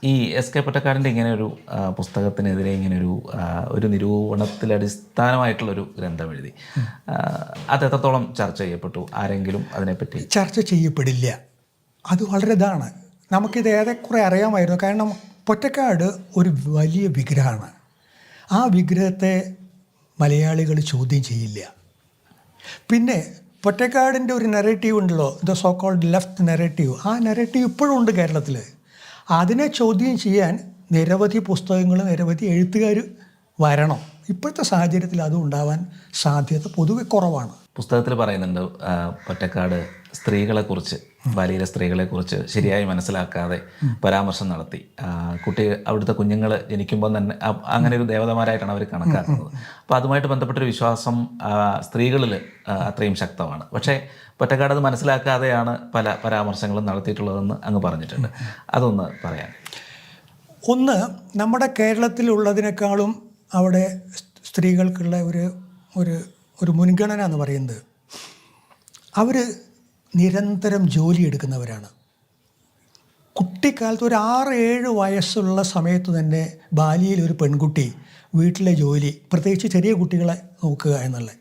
ഈ S K പൊറ്റക്കാടിൻ്റെ ഇങ്ങനെയൊരു പുസ്തകത്തിനെതിരെ ഒരു നിരൂപണത്തിൽ അടിസ്ഥാനമായിട്ടുള്ളൊരു ഗ്രന്ഥം എഴുതി. അത് എത്രത്തോളം ചർച്ച ചെയ്യപ്പെട്ടു? ആരെങ്കിലും അതിനെപ്പറ്റി? ചർച്ച ചെയ്യപ്പെടില്ല. അത് വളരെ ഇതാണ്. നമുക്കിത് ഏറെക്കുറെ അറിയാമായിരുന്നു. കാരണം പൊറ്റക്കാട് ഒരു വലിയ വിഗ്രഹമാണ്. ആ വിഗ്രഹത്തെ മലയാളികൾ ചോദ്യം ചെയ്യില്ല. പിന്നെ പൊറ്റക്കാടിൻ്റെ ഒരു നെറേറ്റീവ് ഉണ്ടല്ലോ, the so called left narrative. ആ നെറേറ്റീവ് ഇപ്പോഴും ഉണ്ട് കേരളത്തിൽ. അതിനെ ചോദ്യം ചെയ്യാൻ നിരവധി പുസ്തകങ്ങൾ, നിരവധി എഴുത്തുകാർ വരണം. ഇപ്പോഴത്തെ സാഹചര്യത്തിൽ അത് ഉണ്ടാവാൻ സാധ്യത പൊതുവെ കുറവാണ്. പുസ്തകത്തിൽ പറയുന്നുണ്ട് പൊറ്റക്കാട് സ്ത്രീകളെക്കുറിച്ച്, ബാല്യയിലെ സ്ത്രീകളെക്കുറിച്ച് ശരിയായി മനസ്സിലാക്കാതെ പരാമർശം നടത്തി. അവിടുത്തെ കുഞ്ഞുങ്ങൾ ജനിക്കുമ്പോൾ തന്നെ അങ്ങനെ ഒരു ദേവതമാരായിട്ടാണ് അവർ കണക്കാക്കുന്നത്. അപ്പോൾ അതുമായിട്ട് ബന്ധപ്പെട്ടൊരു വിശ്വാസം സ്ത്രീകളിൽ അത്രയും ശക്തമാണ്. പക്ഷേ പൊറ്റക്കാട് അത് മനസ്സിലാക്കാതെയാണ് പല പരാമർശങ്ങളും നടത്തിയിട്ടുള്ളതെന്ന് അങ്ങ് പറഞ്ഞിട്ടുണ്ട്. അതൊന്ന് പറയാൻ. ഒന്ന്, നമ്മുടെ കേരളത്തിലുള്ളതിനേക്കാളും അവിടെ സ്ത്രീകൾക്കുള്ള ഒരു മുൻഗണന എന്ന് പറയുന്നത്, അവർ നിരന്തരം ജോലി എടുക്കുന്നവരാണ്. കുട്ടിക്കാലത്ത് ഒരു 6-7 വയസ്സുള്ള സമയത്ത് തന്നെ ബാല്യയിൽ ഒരു പെൺകുട്ടി വീട്ടിലെ ജോലി, പ്രത്യേകിച്ച് ചെറിയ കുട്ടികളെ നോക്കുക എന്നുള്ളത്.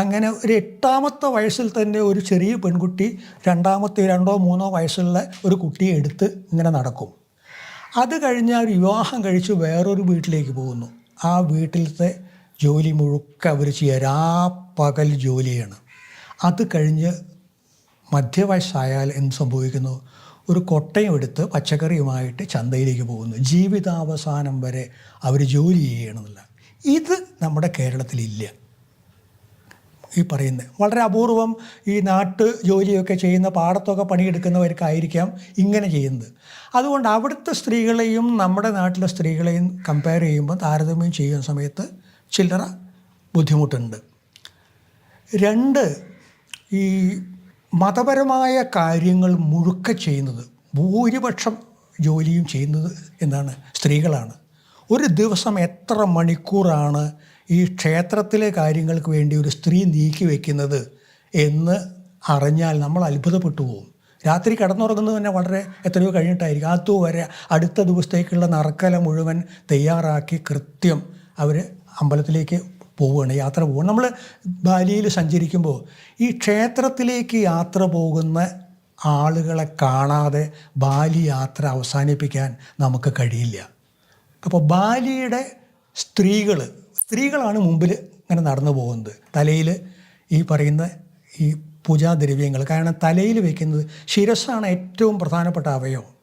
അങ്ങനെ ഒരു 8ാമത്തെ വയസ്സിൽ തന്നെ ഒരു ചെറിയ പെൺകുട്ടി 2-3 വയസ്സുള്ള ഒരു കുട്ടിയെ എടുത്ത് ഇങ്ങനെ നടക്കും. അത് കഴിഞ്ഞാൽ വിവാഹം കഴിച്ച് വേറൊരു വീട്ടിലേക്ക് പോകുന്നു. ആ വീട്ടിലത്തെ ജോലി മുഴുക്ക അവർ ചെയ്യുക, പകൽ ജോലിയാണ്. അത് കഴിഞ്ഞ് മധ്യവയസ്സായാൽ എന്ത് സംഭവിക്കുന്നു? ഒരു കൊട്ടയും എടുത്ത് പച്ചക്കറിയുമായിട്ട് ചന്തയിലേക്ക് പോകുന്നു. ജീവിതാവസാനം വരെ അവർ ജോലി ചെയ്യണമെന്നില്ല. ഇത് നമ്മുടെ കേരളത്തിലില്ല. ഈ പറയുന്നത് വളരെ അപൂർവം. ഈ ജോലിയൊക്കെ ചെയ്യുന്ന, പാടത്തൊക്കെ പണിയെടുക്കുന്നവർക്കായിരിക്കാം ഇങ്ങനെ ചെയ്യുന്നത്. അതുകൊണ്ട് അവിടുത്തെ സ്ത്രീകളെയും നമ്മുടെ നാട്ടിലെ സ്ത്രീകളെയും കമ്പയർ ചെയ്യുമ്പോൾ, താരതമ്യം ചെയ്യുന്ന സമയത്ത് ചില്ലറ ബുദ്ധിമുട്ടുണ്ട്. 2, ഈ മതപരമായ കാര്യങ്ങൾ മുഴുക്ക ചെയ്യുന്നത്, ഭൂരിപക്ഷം ജോലിയും ചെയ്യുന്നത് എന്താണ്? സ്ത്രീകളാണ്. ഒരു ദിവസം എത്ര മണിക്കൂറാണ് ഈ ക്ഷേത്രത്തിലെ കാര്യങ്ങൾക്ക് വേണ്ടി ഒരു സ്ത്രീ നീക്കി വയ്ക്കുന്നത് എന്ന് അറിഞ്ഞാൽ നമ്മൾ അത്ഭുതപ്പെട്ടു പോകും. രാത്രി കിടന്നുറങ്ങുന്നത് തന്നെ വളരെ എത്രയോ കഴിഞ്ഞിട്ടായിരിക്കും. അതുവരെ അടുത്ത ദിവസത്തേക്കുള്ള നറുക്കല മുഴുവൻ തയ്യാറാക്കി കൃത്യം അവർ അമ്പലത്തിലേക്ക് പോവുകയാണ്, യാത്ര പോവുകയാണ്. നമ്മൾ ബാലിയിൽ സഞ്ചരിക്കുമ്പോൾ ഈ ക്ഷേത്രത്തിലേക്ക് യാത്ര പോകുന്ന ആളുകളെ കാണാതെ ബാലി യാത്ര അവസാനിപ്പിക്കാൻ നമുക്ക് കഴിയില്ല. അപ്പോൾ ബാലിയുടെ സ്ത്രീകളാണ് മുമ്പിൽ ഇങ്ങനെ നടന്നു പോകുന്നത്. തലയിൽ ഈ പറയുന്ന ഈ പൂജാദ്രവ്യങ്ങൾ, കാരണം തലയിൽ വയ്ക്കുന്നത് ശിരസ്സാണ് ഏറ്റവും പ്രധാനപ്പെട്ട അവയവം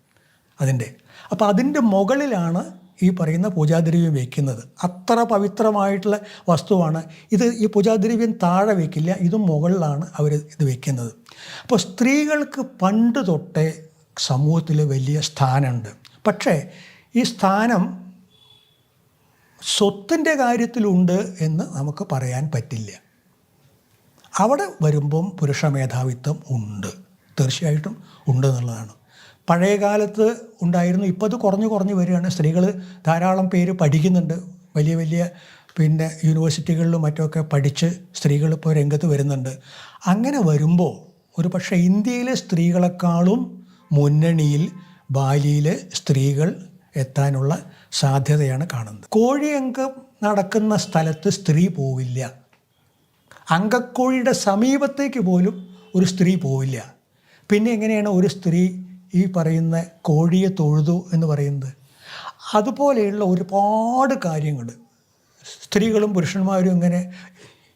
അതിൻ്റെ. അപ്പോൾ അതിൻ്റെ മുകളിലാണ് ഈ പറയുന്ന പൂജാദ്രവ്യം വയ്ക്കുന്നത്. അത്ര പവിത്രമായിട്ടുള്ള വസ്തുവാണ് ഇത്. ഈ പൂജാദ്രവ്യം താഴെ വയ്ക്കില്ല, ഇതും മുകളിലാണ് അവർ ഇത് വയ്ക്കുന്നത്. അപ്പോൾ സ്ത്രീകൾക്ക് പണ്ട് തൊട്ടേ സമൂഹത്തിൽ വലിയ സ്ഥാനമുണ്ട്. പക്ഷേ ഈ സ്ഥാനം സ്വത്തിൻ്റെ കാര്യത്തിലുണ്ട് എന്ന് നമുക്ക് പറയാൻ പറ്റില്ല. അവിടെ വരുമ്പം പുരുഷ മേധാവിത്വം ഉണ്ട്, തീർച്ചയായിട്ടും ഉണ്ട് എന്നുള്ളതാണ്. പഴയ കാലത്ത് ഉണ്ടായിരുന്നു, ഇപ്പോൾ അത് കുറഞ്ഞു വരികയാണ്. സ്ത്രീകൾ ധാരാളം പേര് പഠിക്കുന്നുണ്ട്. വലിയ യൂണിവേഴ്സിറ്റികളിലും മറ്റുമൊക്കെ പഠിച്ച് സ്ത്രീകൾ ഇപ്പോൾ രംഗത്ത് വരുന്നുണ്ട്. അങ്ങനെ വരുമ്പോൾ ഒരു പക്ഷേ ഇന്ത്യയിലെ സ്ത്രീകളെക്കാളും മുന്നണിയിൽ ബാലിയിലെ സ്ത്രീകൾ എത്താനുള്ള സാധ്യതയാണ് കാണുന്നത്. കോഴിയങ്കം നടക്കുന്ന സ്ഥലത്ത് സ്ത്രീ പോവില്ല. അങ്കക്കോഴിയുടെ സമീപത്തേക്ക് പോലും ഒരു സ്ത്രീ പോവില്ല. പിന്നെ എങ്ങനെയാണ് ഒരു സ്ത്രീ ഈ പറയുന്ന കോഴിയെ തൊഴുതു എന്ന് പറയുന്നത്? അതുപോലെയുള്ള ഒരുപാട് കാര്യങ്ങൾ സ്ത്രീകളും പുരുഷന്മാരും ഇങ്ങനെ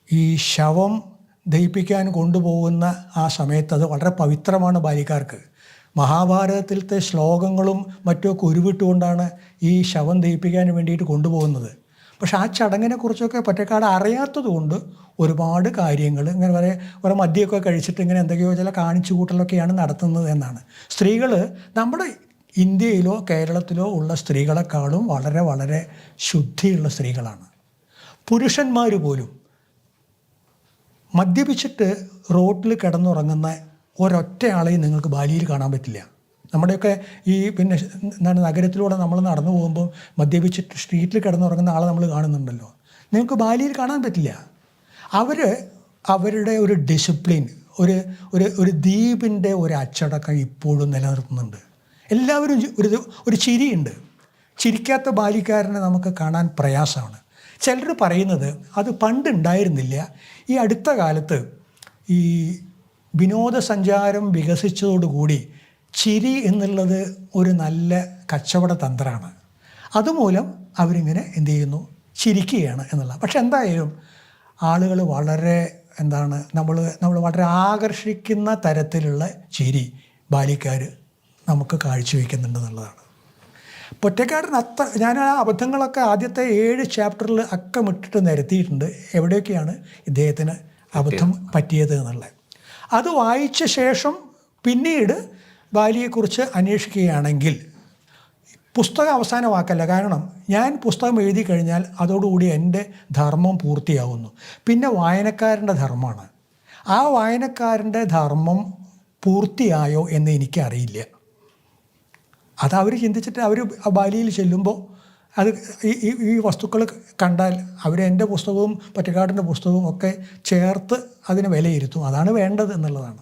ഈ ശവം ദഹിപ്പിക്കാൻ കൊണ്ടുപോകുന്ന ആ സമയത്ത് അത് വളരെ പവിത്രമാണ് ബാലിക്കാർക്ക്. മഹാഭാരതത്തിലത്തെ ശ്ലോകങ്ങളും മറ്റുമൊക്കെ ഉരുവിട്ടുകൊണ്ടാണ് ഈ ശവം ദഹിപ്പിക്കാൻ വേണ്ടിയിട്ട് കൊണ്ടുപോകുന്നത്. പക്ഷെ ആ ചടങ്ങിനെക്കുറിച്ചൊക്കെ പൊറ്റക്കാട് അറിയാത്തത് കൊണ്ട് ഒരുപാട് കാര്യങ്ങൾ ഇങ്ങനെ കുറേ മദ്യമൊക്കെ കഴിച്ചിട്ട് ഇങ്ങനെ എന്തൊക്കെയോ ചില കാണിച്ചു കൂട്ടലൊക്കെയാണ് നടത്തുന്നത് എന്നാണ്. സ്ത്രീകൾ നമ്മുടെ ഇന്ത്യയിലോ കേരളത്തിലോ ഉള്ള സ്ത്രീകളെക്കാളും വളരെ ശുദ്ധിയുള്ള സ്ത്രീകളാണ്. പുരുഷന്മാർ പോലും മദ്യപിച്ചിട്ട് റോട്ടിൽ കിടന്നുറങ്ങുന്ന ഒരൊറ്റ ആളെയും നിങ്ങൾക്ക് ബാലിയിൽ കാണാൻ പറ്റില്ല. നമ്മുടെയൊക്കെ ഈ നഗരത്തിലൂടെ നമ്മൾ നടന്നു പോകുമ്പോൾ മദ്യപിച്ചിട്ട് സ്ട്രീറ്റിൽ കിടന്നുറങ്ങുന്ന ആളെ നമ്മൾ കാണുന്നുണ്ടല്ലോ. നിങ്ങൾക്ക് ബാലിയിൽ കാണാൻ പറ്റില്ല. അവരുടെ ഒരു ഡിസിപ്ലിൻ, ഒരു ദ്വീപിൻ്റെ ഒരു അച്ചടക്കം ഇപ്പോഴും നിലനിർത്തുന്നുണ്ട്. എല്ലാവരും ഒരു ചിരിയുണ്ട്. ചിരിക്കാത്ത ബാല്യക്കാരനെ നമുക്ക് കാണാൻ പ്രയാസമാണ്. ചിലർ പറയുന്നത് അത് പണ്ടുണ്ടായിരുന്നില്ല, ഈ അടുത്ത കാലത്ത് ഈ വിനോദസഞ്ചാരം വികസിച്ചതോടുകൂടി ചിരി എന്നുള്ളത് ഒരു നല്ല കച്ചവട തന്ത്രമാണ്. അതുമൂലം അവരിങ്ങനെ എന്ത് ചെയ്യുന്നു, ചിരിക്കുകയാണ് എന്നുള്ളത്. പക്ഷെ എന്തായാലും ആളുകൾ വളരെ നമ്മൾ വളരെ ആകർഷിക്കുന്ന തരത്തിലുള്ള ചിരി ബാല്യക്കാർ നമുക്ക് കാഴ്ചവെക്കുന്നുണ്ടെന്നുള്ളതാണ്. പൊറ്റക്കാടൻ ഞാൻ ആ അബദ്ധങ്ങളൊക്കെ ആദ്യത്തെ 7 ചാപ്റ്ററിൽ അക്കമിട്ടിട്ട് നിരത്തിയിട്ടുണ്ട്, എവിടെയൊക്കെയാണ് ഇദ്ദേഹത്തിന് അബദ്ധം പറ്റിയത് എന്നുള്ളത്. അത് വായിച്ച ശേഷം പിന്നീട് ബാലിയെക്കുറിച്ച് അന്വേഷിക്കുകയാണെങ്കിൽ പുസ്തകം അവസാന വാക്കല്ല. കാരണം ഞാൻ പുസ്തകം എഴുതി കഴിഞ്ഞാൽ അതോടുകൂടി എൻ്റെ ധർമ്മം പൂർത്തിയാവുന്നു. പിന്നെ വായനക്കാരൻ്റെ ധർമ്മമാണ്. ആ വായനക്കാരൻ്റെ ധർമ്മം പൂർത്തിയായോ എന്ന് എനിക്കറിയില്ല. അതവർ ചിന്തിച്ചിട്ട് അവർ ബാലിയിൽ ചെല്ലുമ്പോൾ അത് ഈ വസ്തുക്കൾ കണ്ടാൽ അവർ എൻ്റെ പുസ്തകവും പൊറ്റക്കാടിൻ്റെ പുസ്തകവും ഒക്കെ ചേർത്ത് അതിന് വിലയിരുത്തും. അതാണ് വേണ്ടത് എന്നുള്ളതാണ്.